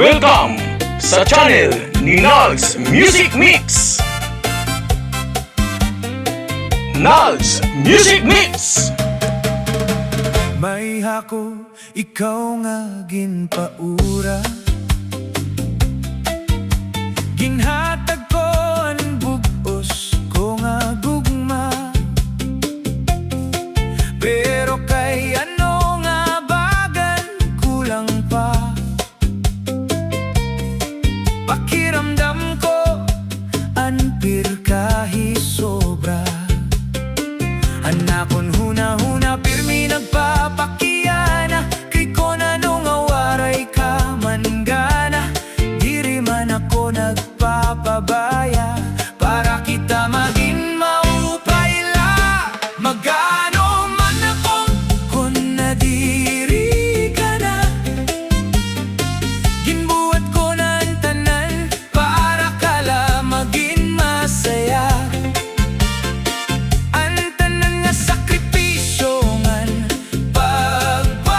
Welcome sa channel ni Nals Music Mix! Nals Music Mix! May hako, ikaw nga ginpaura. Ginhatag ko ang bugos ko nga gugma. Pero kay ano nga bagan kulang pa. Pakiramdam ko anpir kahit sobra. Hanakon huna-huna pirmi nagpapakiyana. Kay ko na nung awaray ka manggana. Diri man ako nagpapabaya para kita maging maupayla. Magano man ako kung nadiri ka na. Ginbuhat ko na ang tanan para kala maging masaya. Ang tanan nga sakripisyo ngan pagpaura.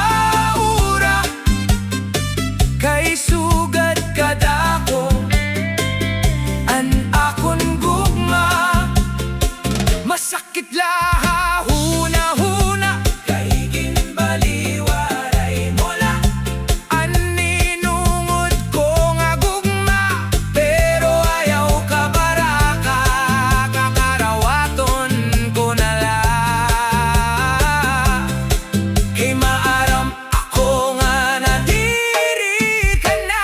Kay sugad kadako an akon gugma. Masakit laha huna-huna. Kay ginbaliwaray mola. Aninungod ko nga gugma. Pero ayaw ka baraka. Kakarawaton ko na lang. Kay maaram ako nga nadiri ka na.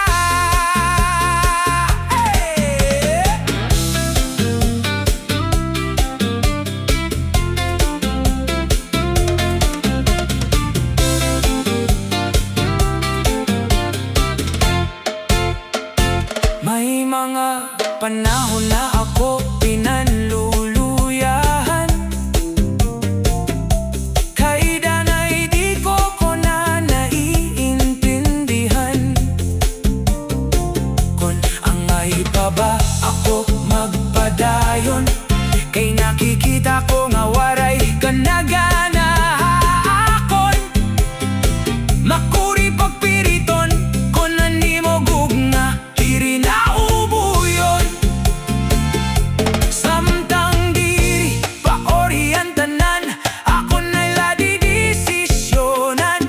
May mga panahon na ako pinanluluyahan. Kay danay di ko na naiintindihan. Kung angay pa ba ako magpadayon. Kay nakikita ko nga waray ka nagana akon. Makuri pagpiriton kung nani mo gugna. Diri na ubuyon. Samtang diri paorian tanan. Ako na'y ladidesisyonan.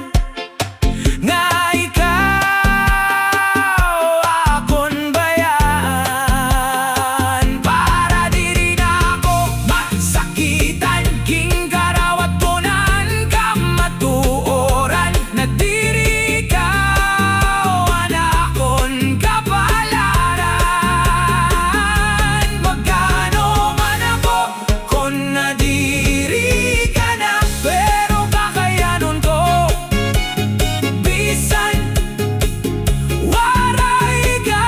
Nga ikaw akon bayaan. Para diri na ako masakitan. King karawat ko naan ka matuoran. Na diri ikaw anakon kapalaran. Magkano man ako kung nadiri ka na. Pero kakayanon ko bisan waray ka.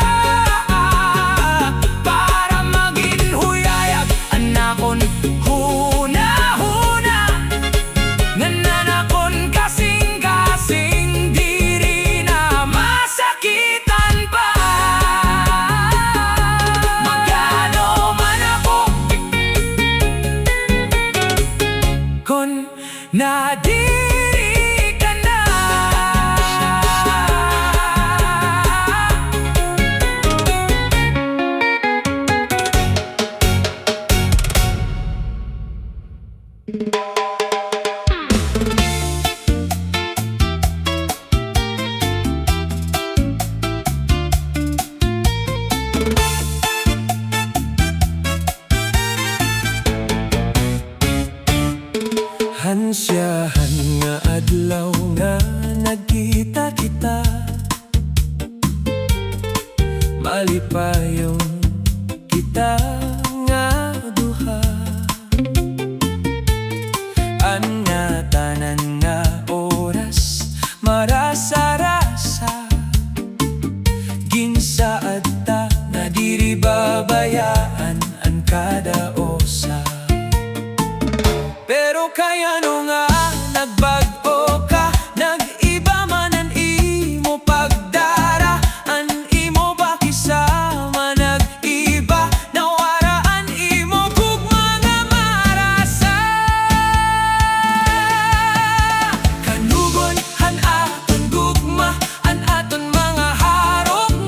Para maging huyayag anakon huna-huna. Nananakon kasing-kasing diri na masakitan pa. Magkano man ako kung nadiri ka na. Hansyahan nga adlaw nga nagkita kita. Malipayon kita nga duha. An nga tanan nga oras marasa-rasa. Ginsaad ta na diri babayaan ang kada osa. Pero kaya no nga nagbag-o ka. Nag-iba man ang imo pagdara. Ang imo ba kisama nag-iba. Nawara ang imo gugma nga marasa. Kanugon han aton gugma. An aton mga harong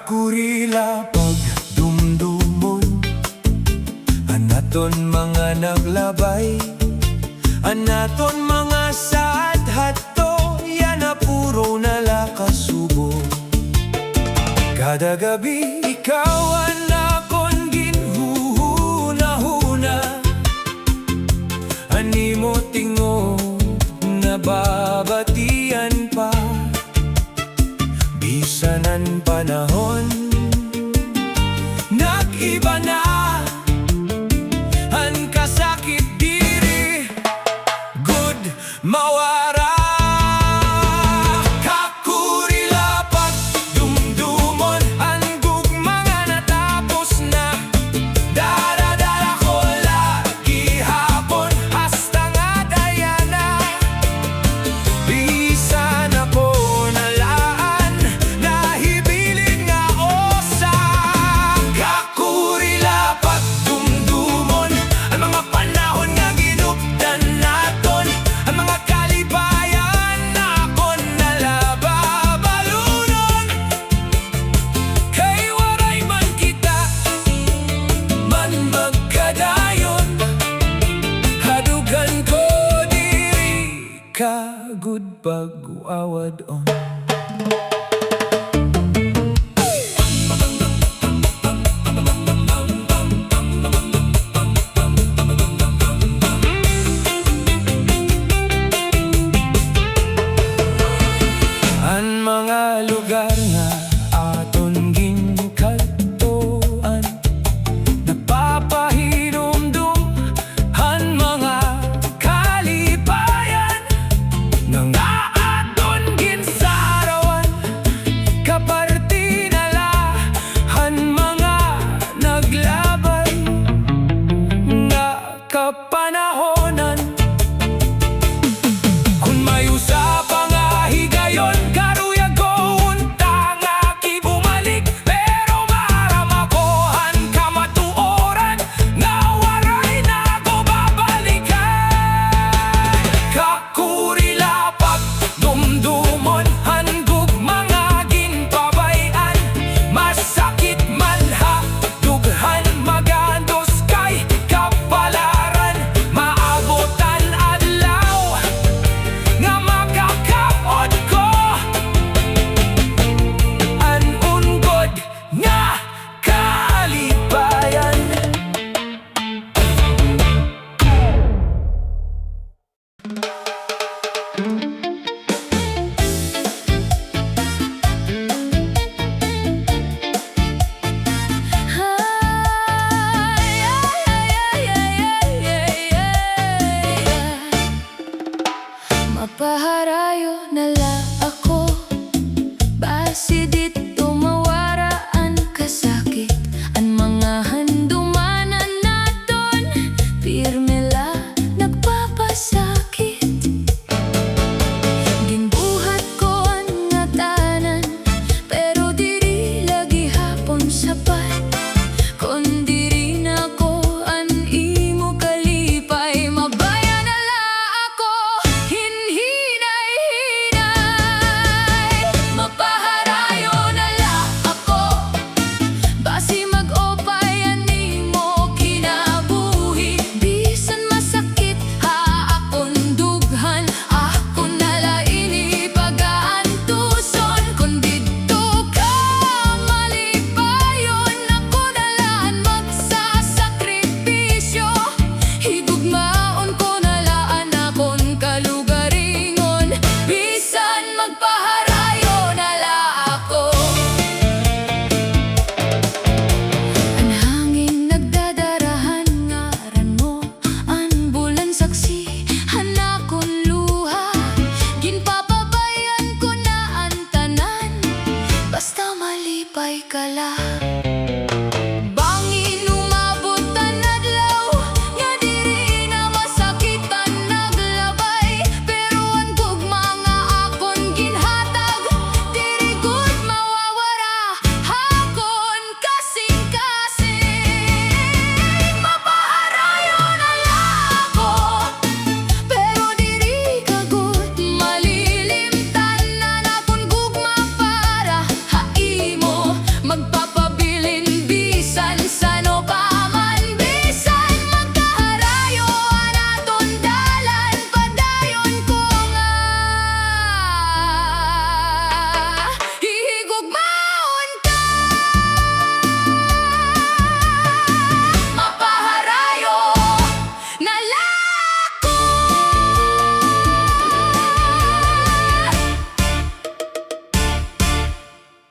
kakurila pagdumdumon, anaton mga naglabay, anaton mga saad hato, yan na puro nalakasubo. Kada gabi ikaw ang akon ginhuhuna-huna, ani mo tingo nababatian pa, bisan ang panahon nag-iba na ang kasakit diri, good mawara. Kakurila pagdumdumon, ang gugmanga natapos na, dara-dara ko lagi hapon, hasta nga dayana. Bisan ako nalaan, nahibilin nga osa. Kakurila pagdumdumon, ang mga panahon nga ginuptan naton, ang mga kalibayan na akon nalababalunon. Kay waray man kita man magkadayon, hadugan ko diri ka good pag-uawad on. Ang mga lugar nga aton ginkaltoan, napapahinumdum ang mga kalibayan, nang aton ginsarawan, kaparti nala ang mga naglabay, nga kapanahonan. Kung may usapa nga higayon, karuyag ko untang,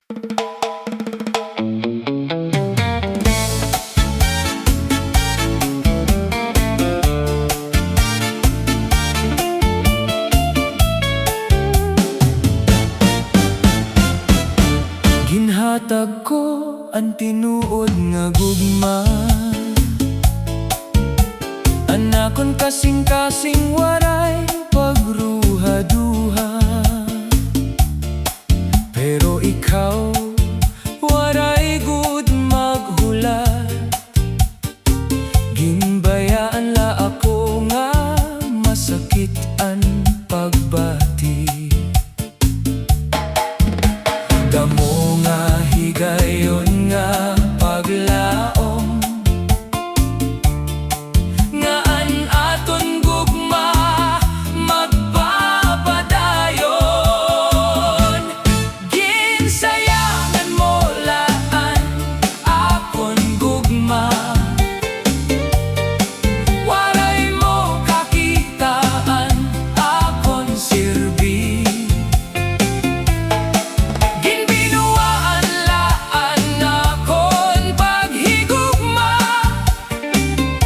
Ginhatag ko ang tinuod nga gugma, anakon kasing-kasing waray pagruha-duha. Pero ikaw waray gud maghulat, ginbayaan la ako nga masakit ang pagbati. Damo nga higayon nga paglaom, nga an aton gugma magpapadayon. Ginsayangan mo laan akon gugma, waray mo kakitaan akon sirbi. Ginbinuwaan laan akon paghigugma,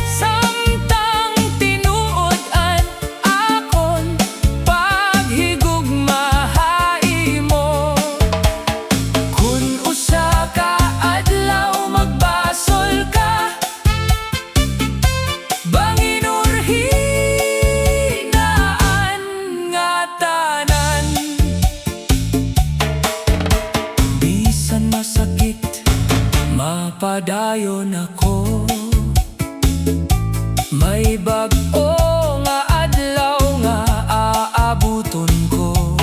samtang tinuod-an akon paghigugmahay mo. Kun usa ka adlaw magbasol ka, banginurhinaan nga tanan. Bisan masakit, mapadayon ako. May bag-o nga adlaw nga aabuton ko.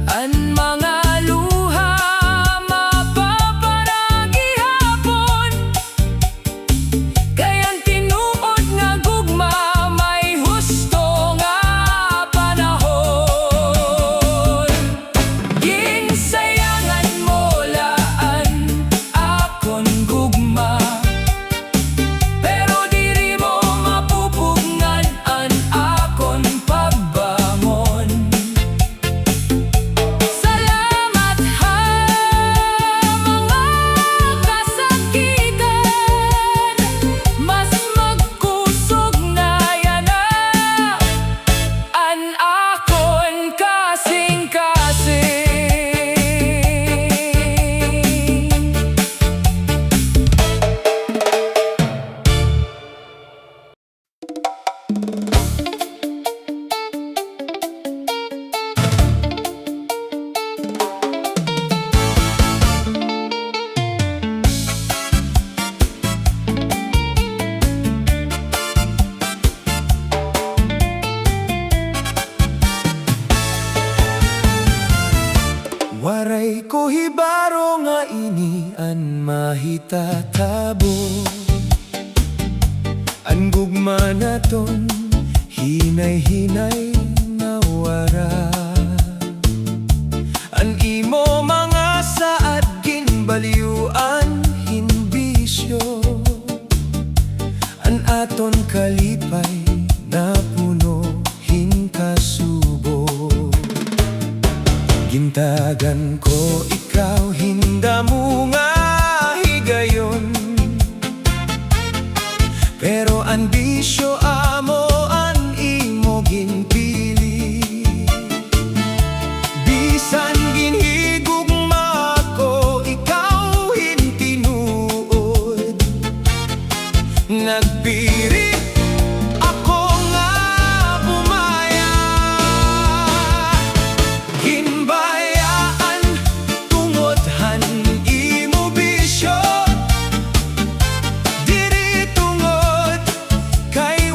Ang mga luha mapaparagi hapon, kayang tinuod nga gugma may husto nga panahon. Ginsayangan mo laan akon gugma, pero diri mo mapupugngan an akon pagbangon. Salamat ha mga kasakitan, mas magkusog na yana an akon kasing-kasing. Waray ko hibaro nga ini an mahitatabo, an gugma naton hinay-hinay nawara. An imo mga saad ginbaliuan hinbisyo, an aton kalipay na puno hinkasubo. Gintagan ko ikaw hindamu nga higayon, pero ang bisyo amo an imo ginpili. Bisan ginhigugma ko ikaw hintinuod, nagpirit ako nga bumaya. Ginbayaan tungod-han imo bisyo, diri tungod kay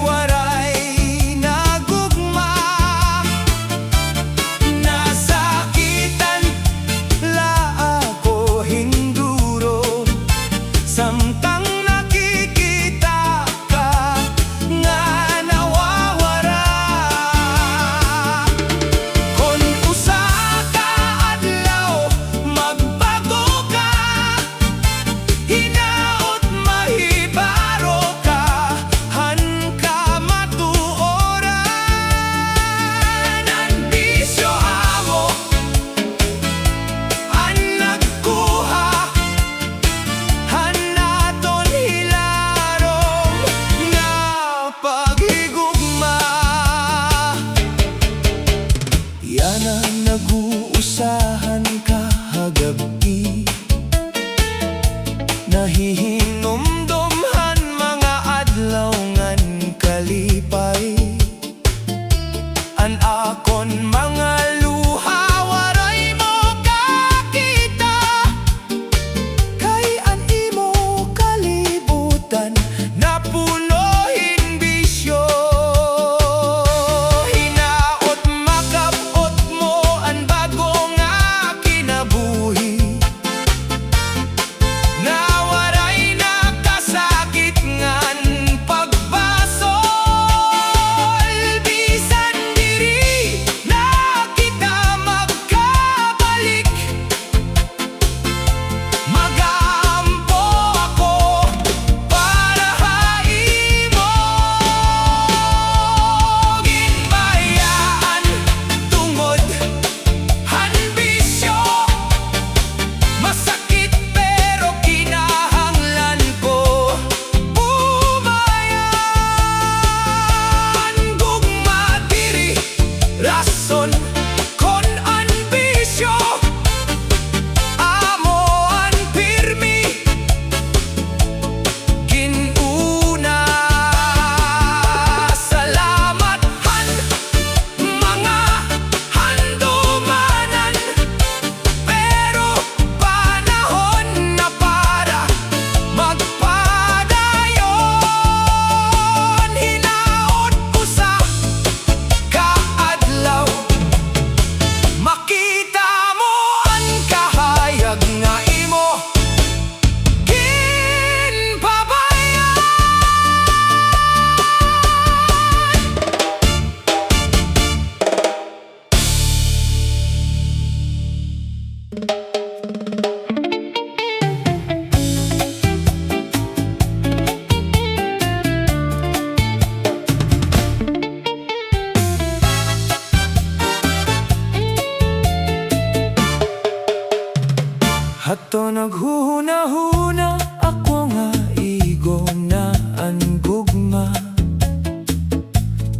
Hato naghuhuna-huna ako nga igo na ang gugma.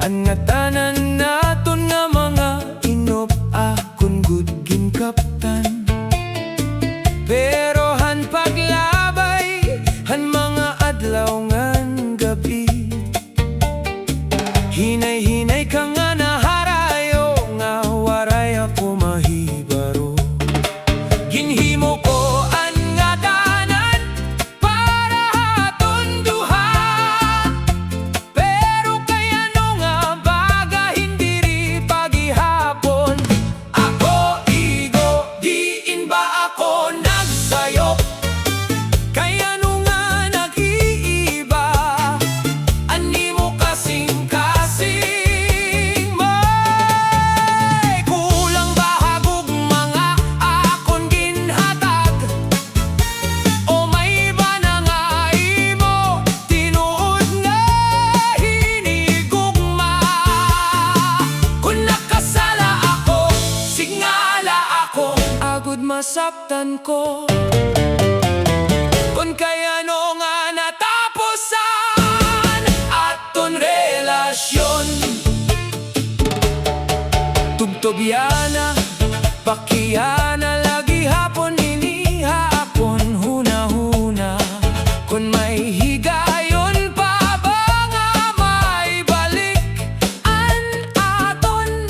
Ang ngatanan naton nga mga inop akon gud ginkaptan. Pero han paglabay, han mga adlaw ngan gabi, hinay-hinay ka nga naharayo nga waray ako mahibaro. Ginhimo ko ang ngatanan para haton duha, pero kaya no nga baga hindi ri pagihapon. Ako igo, diin ba ako nagsayop? Kaya no nga nag-iiba, animo kasing-kasing may kulang ba hagug mga akon ginhatag? O may iba na nga imo tinuod nga hinigugma? Kung nakasala ako, singala ako, agud masaptan ko. Kung kaya no nga natapusan aton relasyon, tugtogyana, pakiyana, lagi hapon iniha akon huna-huna. Kung may higayon pa ba nga may balik an aton,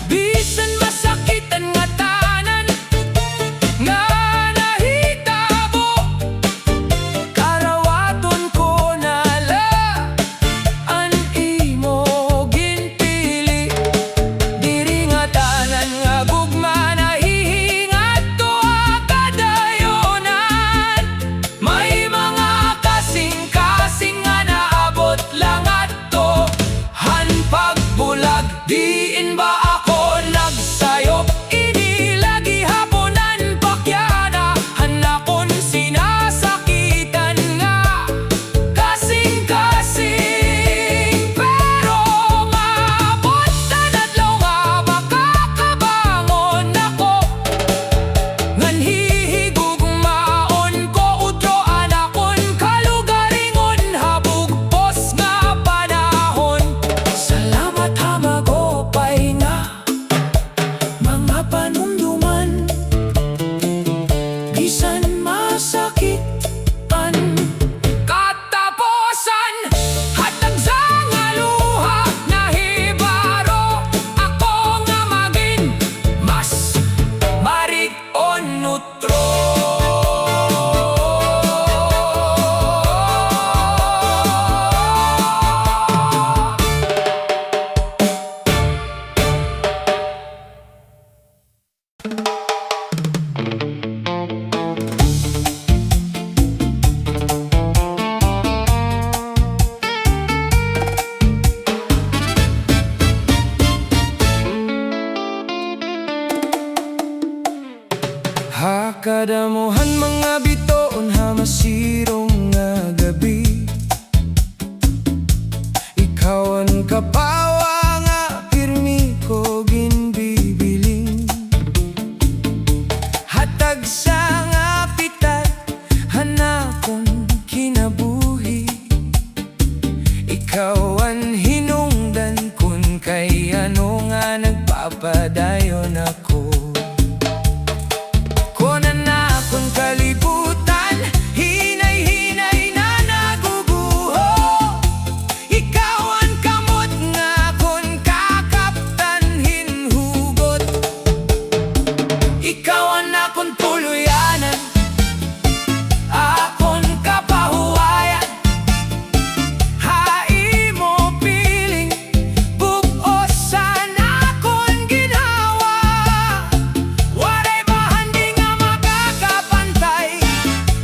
bisan masakitan nga tanan nga nahitabo, karawaton ko nala an imo ginpili. Diri nga tanan nga gugma nahihingat to agadayonan. May mga kasing-kasing nga naabot lang ato han pagbulag. Diin ba ako nagsayop? Inilagi haponan pakyana, han akon sinasakitan nga kasing-kasing. Pero maabot na adlaw nga makakabangon ako, ngan hihigugmaon ko utroan akon kalugaringon habugpos nga panahon. Salamat hamagopay nga mga panumduman, bisan masakitan katapusan. Hatag sa nga luha nahibaro ako nga maging mas marig-on nutro. Hakadamuhan mga bitoon ha masirong nga gabi, ikawan kapawa nga pirmi ko ginbibiling. Hatag sa nga pitat hanakon kinabuhi, ikawan hinungdan kun kay ano nga nagpapadayon ako. Kunan na akong kalibutan, hinay-hinay na naguguho, ikaw ang kamot nga akong kakaptan hinhugot. Ikaw ang akong tuluyanan, akong kapahuwayan. Hai mo piling bugosan akong ginawa, waray bahan di nga makakapantay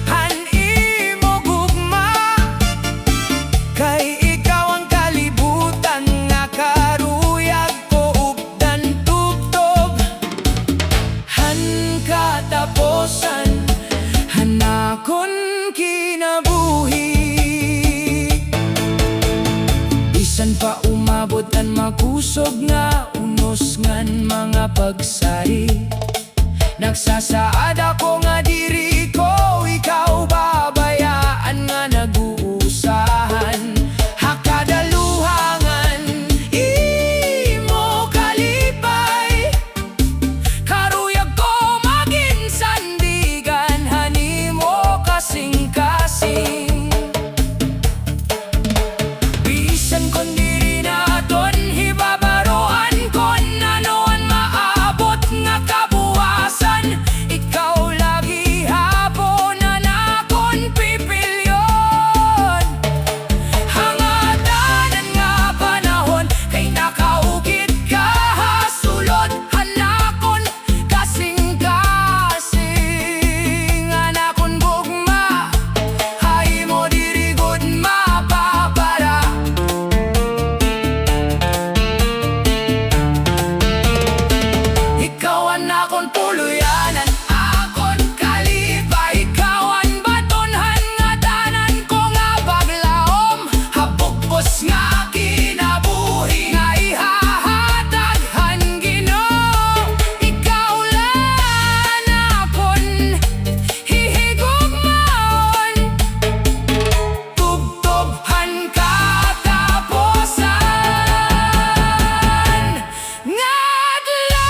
han imo gugma. Kay ikaw ang kalibutan nga karuyag ko ugdan tubtob, han katapusan hanakon kinabuhi. Bisan pa umabot ang makusog nga unos ngan mga pagsari, Nagsasaad ako nga diri ko, ikaw babayaan nga nag-uusahan. Hakadaluhangan, imo kalipay. Karuyag ko maging sandigan, hanimo kasing-kasing. Bisan kon diri naton hibabaroan kon anoan maabot nga kabuwasan. Ikaw lagi hapon na nakon pipilyon. Hangatanan nga panahon kay nakaugit ka hasulod. Hanakon kasing-kasing, hanakon gugma, hay mo diri gud mapapala. Ikaw ang akon puluyanan, akon kalipay. Ikaw ang batonhan nga tanan ko nga baglaom. Habukpos nga kinabuhi nga ihahataghan Ginoo. Ikaw lang akon hihigugmaon. Tubtobhan katapusan nga adlaw.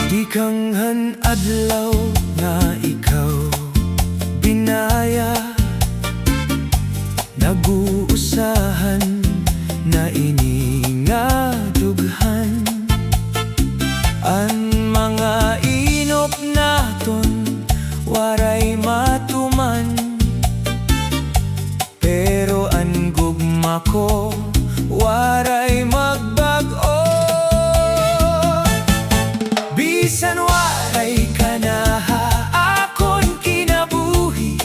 Di kanghan adlaw nga ikaw binaya, nag-uusahan na ini nga dughan. Ang mga inop naton waray matuman, pero ang gugma ko waray magbag-o. Bisan waray ka na akon kinabuhi,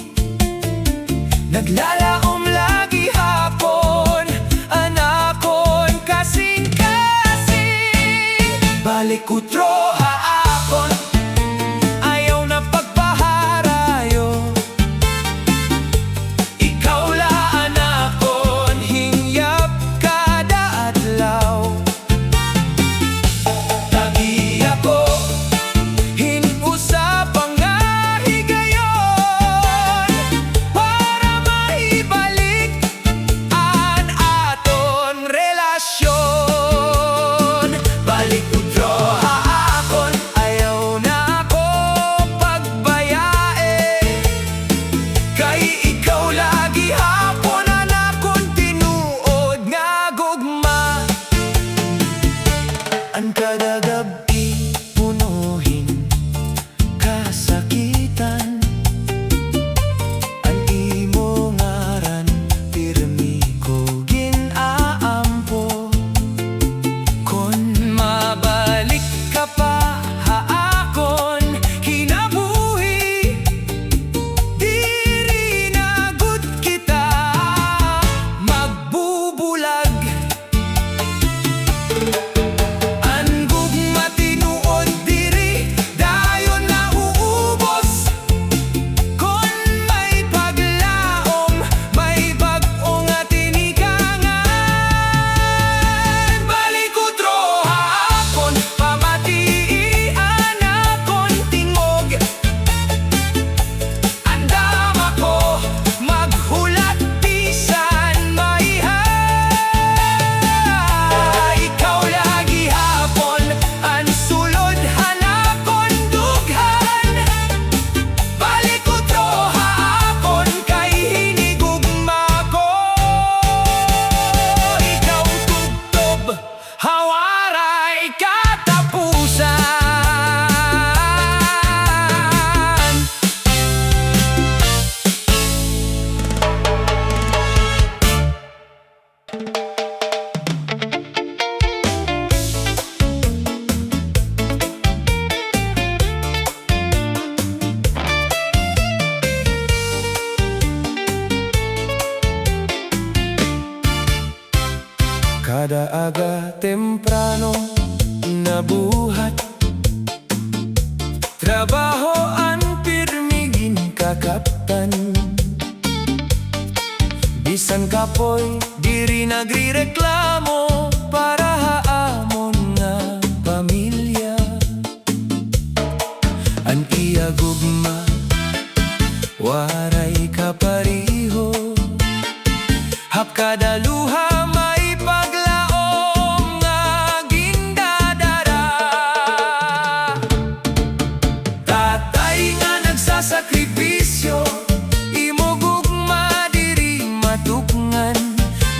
naglalaom lagi hapon, anakon kasing-kasing. Balik utro haakon, ayaw na pagpaharayo. Ikaw laan akon, hingyap kada adlaw. Lagi ako hinusap ang nga higayon, para maibalik ang aton relasyon. Balik utro haakon, ayaw na ako pagbayae. Kay ikaw lagi hapon ang akon tinuod nga gugma. Ang kada gabi punuhin kasakitan, ang imo ngaran pirmi ko ginaampo. Kon mabalik ka pa haakon kinabuhi, diri na gud kita magbubulag. Ang gugma tinuod diri dayon na uubos. Kon may paglaom, may bag-o nga tinikangan. Balik utro haakon, pamatian akon tingog. Andam ako maghulat bisan maihay. Ikaw lagi hapon ang sulod, hanakon dughan. Balik utro haakon kay hinigugma ko. Ikaw tubtob, hawaray katapusan. kada aga temprano nabuhat. Trabaho ang pirmigin kakaptan. Bisan kapoy diri nagrireklamo para haamon nga pamilya. An iya gugma waray kapariho. Hap kada luha may paglaom nga gindadara. Tatay nga nagsasakripisyo, imo gugma diri matukngan.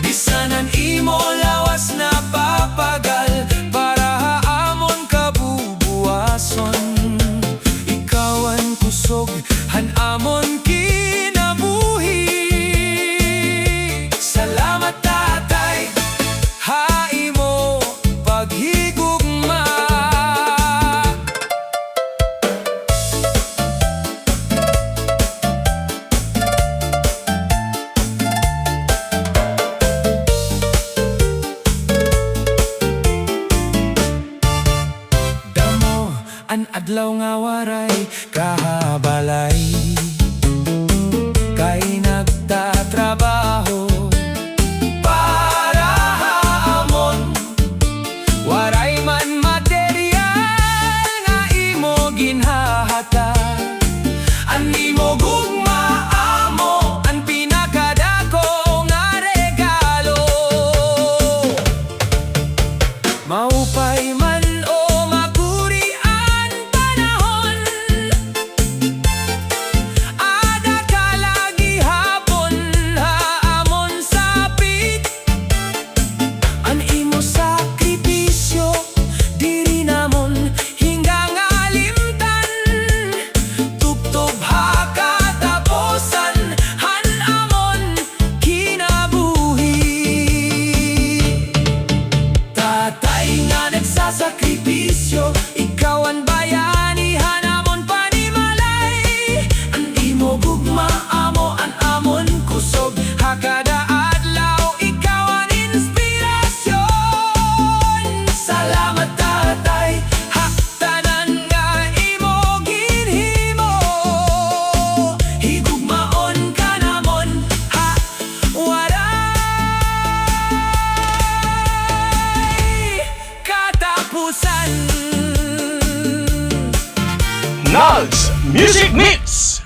Bisanan imo lawas na papagal para haamon kabubuason. Ikawan kusog hanamon kinabuhi. Salamat tatay, haimo paghigugma. Damo an adlaw nga waray kahabalay, kay nagtatrabaho para haamon. Waray man material nga imo ginhahata. An imo gugma amo ang pinakadako nga regalo. Maupay man o makuri ang panahon, ada ka lagi hapon haamon sapit. An imo sakripisyo diri namon hinggang alimtan. Tubtob ha katapusan hanamon kinabuhi. Tatay nga nagsasakripisyo, ikaw ang bayani hanamon panimalay. Ang imo gugma amo ang amon kusog, hakada adlaw ikaw ang inspirasyon. Salamat tatay, haktanan nga imo ginhimo. Higugmaon ka namon ha waray katapusan. Nugs Music Mix.